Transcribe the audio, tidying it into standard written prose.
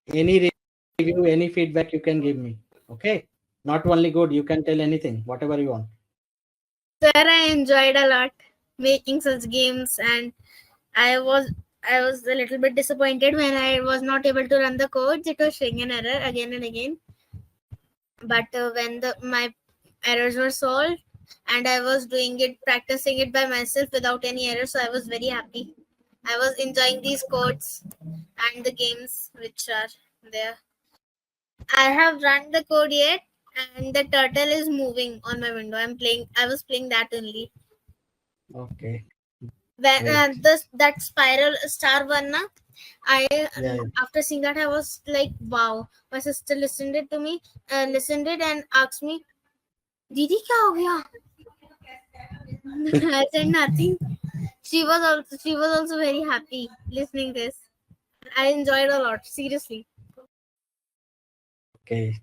Any review, any feedback you can give me. Okay, not only good. You can tell anything, whatever you want. Sir, I enjoyed a lot making such games, and I was a little bit disappointed when I was not able to run the codes. It was showing an error again and again. But when my errors were solved and I was practicing it by myself without any errors, so I was very happy. I was enjoying these codes and the games which are there. I have run the code yet, and the turtle is moving on my window. I was playing that only. Okay. When Great. that spiral star one, na, Yeah. after seeing that I was like, wow. My sister listened it and asked me, "Didi, kya ho gaya?" I said nothing. She was also very happy listening this. I enjoyed a lot, seriously. Okay.